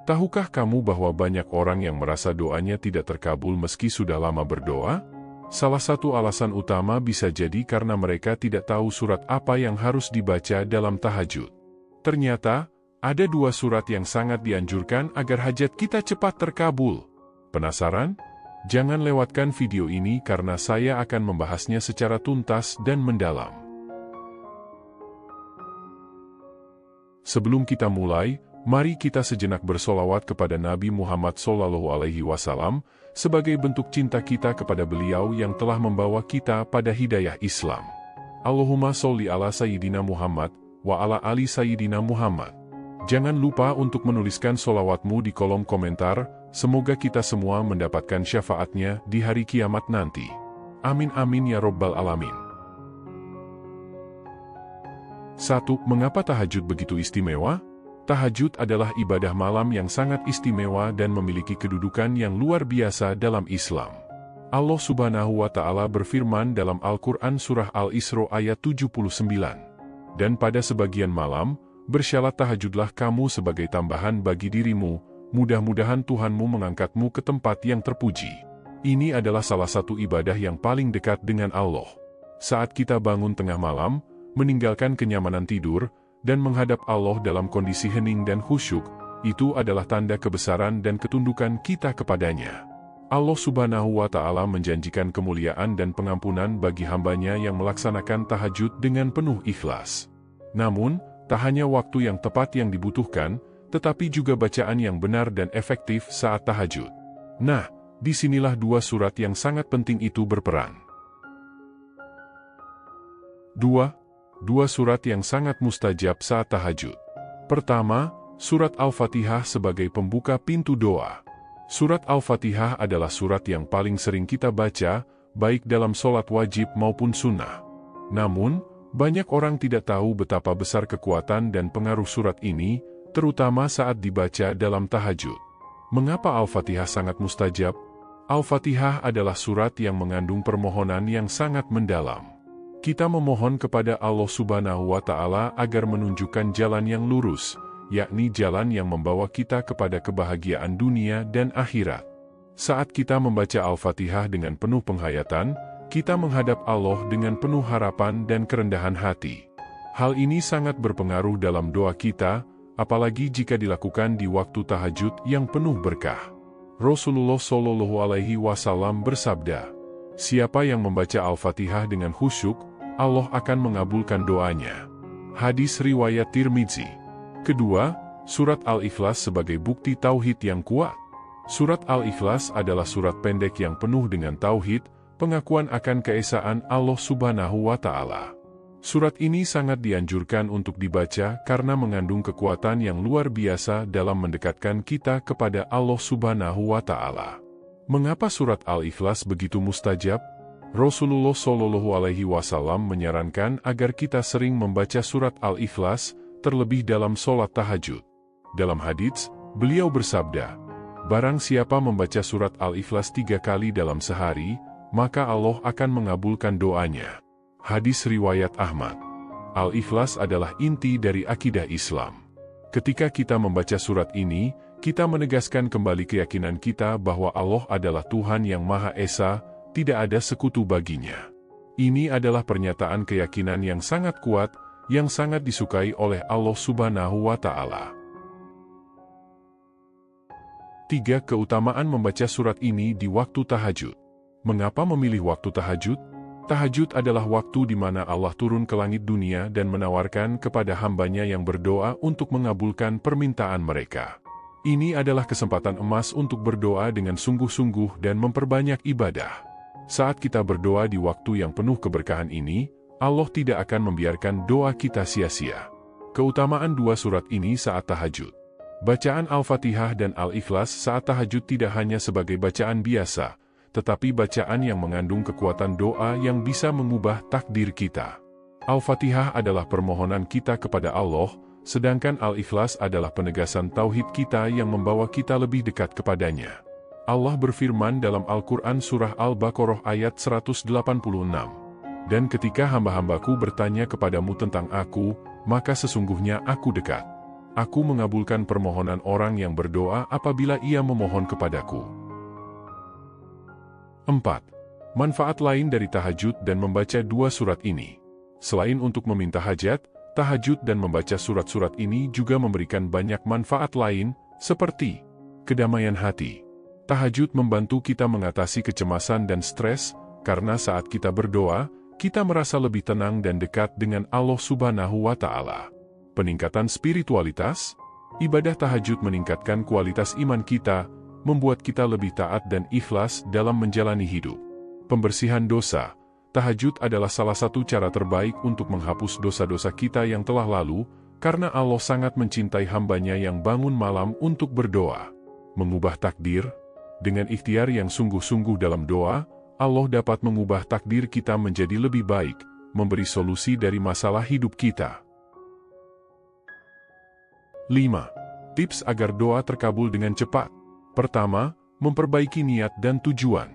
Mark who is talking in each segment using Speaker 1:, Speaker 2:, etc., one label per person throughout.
Speaker 1: Tahukah kamu bahwa banyak orang yang merasa doanya tidak terkabul meski sudah lama berdoa? Salah satu alasan utama bisa jadi karena mereka tidak tahu surat apa yang harus dibaca dalam tahajud. Ternyata, ada 2 surat yang sangat dianjurkan agar hajat kita cepat terkabul. Penasaran? Jangan lewatkan video ini karena saya akan membahasnya secara tuntas dan mendalam. Sebelum kita mulai, mari kita sejenak bersolawat kepada Nabi Muhammad SAW sebagai bentuk cinta kita kepada beliau yang telah membawa kita pada hidayah Islam. Allahumma sholli ala Sayyidina Muhammad wa ala ali Sayyidina Muhammad. Jangan lupa untuk menuliskan solawatmu di kolom komentar, semoga kita semua mendapatkan syafaatnya di hari kiamat nanti. Amin amin ya robbal alamin. 1. Mengapa tahajud begitu istimewa? Tahajud adalah ibadah malam yang sangat istimewa dan memiliki kedudukan yang luar biasa dalam Islam. Allah Subhanahu wa Ta'ala berfirman dalam Al-Quran Surah Al-Isra ayat 79. Dan pada sebagian malam, bersyalat tahajudlah kamu sebagai tambahan bagi dirimu, mudah-mudahan Tuhanmu mengangkatmu ke tempat yang terpuji. Ini adalah salah satu ibadah yang paling dekat dengan Allah. Saat kita bangun tengah malam, meninggalkan kenyamanan tidur, dan menghadap Allah dalam kondisi hening dan khusyuk, itu adalah tanda kebesaran dan ketundukan kita kepadanya. Allah Subhanahu wa Ta'ala menjanjikan kemuliaan dan pengampunan bagi hambanya yang melaksanakan tahajud dengan penuh ikhlas. Namun, tak hanya waktu yang tepat yang dibutuhkan, tetapi juga bacaan yang benar dan efektif saat tahajud. Nah, disinilah 2 surat yang sangat penting itu berperan. 2 surat yang sangat mustajab saat tahajud. Pertama, surat Al-Fatihah sebagai pembuka pintu doa. Surat Al-Fatihah adalah surat yang paling sering kita baca, baik dalam sholat wajib maupun sunnah. Namun, banyak orang tidak tahu betapa besar kekuatan dan pengaruh surat ini, terutama saat dibaca dalam tahajud. Mengapa Al-Fatihah sangat mustajab? Al-Fatihah adalah surat yang mengandung permohonan yang sangat mendalam. Kita memohon kepada Allah Subhanahu wa Ta'ala agar menunjukkan jalan yang lurus, yakni jalan yang membawa kita kepada kebahagiaan dunia dan akhirat. Saat kita membaca Al-Fatihah dengan penuh penghayatan, kita menghadap Allah dengan penuh harapan dan kerendahan hati. Hal ini sangat berpengaruh dalam doa kita, apalagi jika dilakukan di waktu tahajud yang penuh berkah. Rasulullah SAW bersabda, "Siapa yang membaca Al-Fatihah dengan khusyuk, Allah akan mengabulkan doanya." Hadis riwayat Tirmidzi. Kedua, surat Al-Ikhlas sebagai bukti tauhid yang kuat. Surat Al-Ikhlas adalah surat pendek yang penuh dengan tauhid, pengakuan akan keesaan Allah Subhanahu wa Ta'ala. Surat ini sangat dianjurkan untuk dibaca karena mengandung kekuatan yang luar biasa dalam mendekatkan kita kepada Allah Subhanahu wa Ta'ala. Mengapa surat Al-Ikhlas begitu mustajab? Rasulullah SAW menyarankan agar kita sering membaca surat Al-Ikhlas, terlebih dalam sholat tahajud. Dalam hadits, beliau bersabda, "Barang siapa membaca surat Al-Ikhlas 3 kali dalam sehari, maka Allah akan mengabulkan doanya." Hadis riwayat Ahmad. Al-Ikhlas adalah inti dari akidah Islam. Ketika kita membaca surat ini, kita menegaskan kembali keyakinan kita bahwa Allah adalah Tuhan yang Maha Esa, tidak ada sekutu baginya. Ini adalah pernyataan keyakinan yang sangat kuat, yang sangat disukai oleh Allah Subhanahu wa Ta'ala. 3. Keutamaan membaca surat ini di waktu tahajud. Mengapa memilih waktu tahajud? Tahajud adalah waktu di mana Allah turun ke langit dunia dan menawarkan kepada hambanya yang berdoa untuk mengabulkan permintaan mereka. Ini adalah kesempatan emas untuk berdoa dengan sungguh-sungguh dan memperbanyak ibadah. Saat kita berdoa di waktu yang penuh keberkahan ini, Allah tidak akan membiarkan doa kita sia-sia. Keutamaan 2 surat ini saat tahajud. Bacaan Al-Fatihah dan Al-Ikhlas saat tahajud tidak hanya sebagai bacaan biasa, tetapi bacaan yang mengandung kekuatan doa yang bisa mengubah takdir kita. Al-Fatihah adalah permohonan kita kepada Allah, sedangkan Al-Ikhlas adalah penegasan tauhid kita yang membawa kita lebih dekat kepadanya. Allah berfirman dalam Al-Quran Surah Al-Baqarah ayat 186. "Dan ketika hamba-hambaku bertanya kepadamu tentang aku, maka sesungguhnya aku dekat. Aku mengabulkan permohonan orang yang berdoa apabila ia memohon kepadaku. 4. Manfaat lain dari tahajud dan membaca dua surat ini. Selain untuk meminta hajat, tahajud dan membaca surat-surat ini juga memberikan banyak manfaat lain, seperti kedamaian hati. Tahajud membantu kita mengatasi kecemasan dan stres, karena saat kita berdoa, kita merasa lebih tenang dan dekat dengan Allah Subhanahu wa Ta'ala. Peningkatan spiritualitas, ibadah tahajud meningkatkan kualitas iman kita, membuat kita lebih taat dan ikhlas dalam menjalani hidup. Pembersihan dosa, tahajud adalah salah satu cara terbaik untuk menghapus dosa-dosa kita yang telah lalu, karena Allah sangat mencintai hamba-Nya yang bangun malam untuk berdoa. Mengubah takdir, dengan ikhtiar yang sungguh-sungguh dalam doa, Allah dapat mengubah takdir kita menjadi lebih baik, memberi solusi dari masalah hidup kita. 5. Tips agar doa terkabul dengan cepat. Pertama, memperbaiki niat dan tujuan.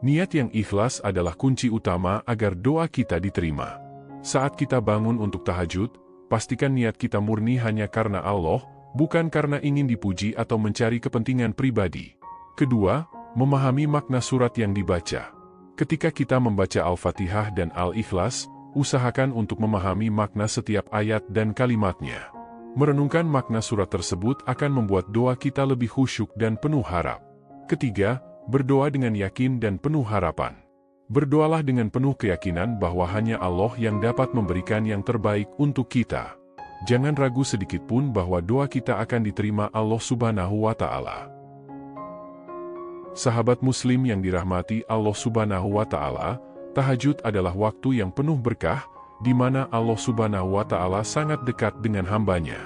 Speaker 1: Niat yang ikhlas adalah kunci utama agar doa kita diterima. Saat kita bangun untuk tahajud, pastikan niat kita murni hanya karena Allah, bukan karena ingin dipuji atau mencari kepentingan pribadi. Kedua, memahami makna surat yang dibaca. Ketika kita membaca Al-Fatihah dan Al-Ikhlas, usahakan untuk memahami makna setiap ayat dan kalimatnya. Merenungkan makna surat tersebut akan membuat doa kita lebih khusyuk dan penuh harap. Ketiga, berdoa dengan yakin dan penuh harapan. Berdoalah dengan penuh keyakinan bahwa hanya Allah yang dapat memberikan yang terbaik untuk kita. Jangan ragu sedikit pun bahwa doa kita akan diterima Allah Subhanahu wa Ta'ala. Sahabat Muslim yang dirahmati Allah Subhanahu wa Ta'ala, tahajud adalah waktu yang penuh berkah, di mana Allah Subhanahu wa Ta'ala sangat dekat dengan hamba-Nya.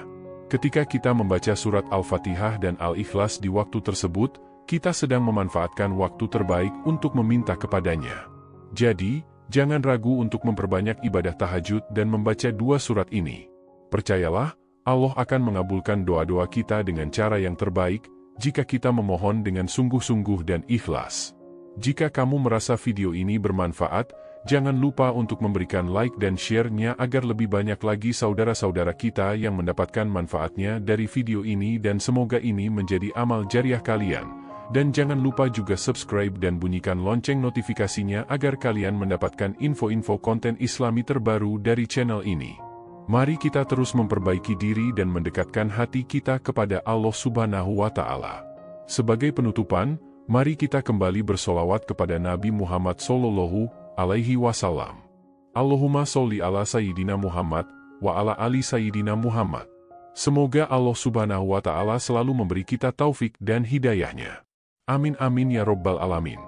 Speaker 1: Ketika kita membaca surat Al-Fatihah dan Al-Ikhlas di waktu tersebut, kita sedang memanfaatkan waktu terbaik untuk meminta kepadanya. Jadi, jangan ragu untuk memperbanyak ibadah tahajud dan membaca dua surat ini. Percayalah, Allah akan mengabulkan doa-doa kita dengan cara yang terbaik, jika kita memohon dengan sungguh-sungguh dan ikhlas. Jika kamu merasa video ini bermanfaat, jangan lupa untuk memberikan like dan share-nya agar lebih banyak lagi saudara-saudara kita yang mendapatkan manfaatnya dari video ini dan semoga ini menjadi amal jariah kalian. Dan jangan lupa juga subscribe dan bunyikan lonceng notifikasinya agar kalian mendapatkan info-info konten Islami terbaru dari channel ini. Mari kita terus memperbaiki diri dan mendekatkan hati kita kepada Allah Subhanahu wa Ta'ala. Sebagai penutupan, mari kita kembali bersolawat kepada Nabi Muhammad Sallallahu Alaihi Wasallam. Allahumma sholli ala Sayyidina Muhammad, wa ala ali Sayyidina Muhammad. Semoga Allah Subhanahu wa Ta'ala selalu memberi kita taufik dan hidayahnya. Amin amin ya Rabbal Alamin.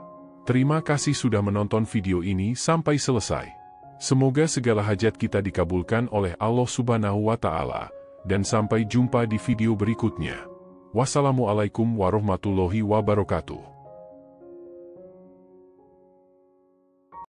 Speaker 1: Terima kasih sudah menonton video ini sampai selesai. Semoga segala hajat kita dikabulkan oleh Allah Subhanahu wa Ta'ala, dan sampai jumpa di video berikutnya. Wassalamualaikum warahmatullahi wabarakatuh.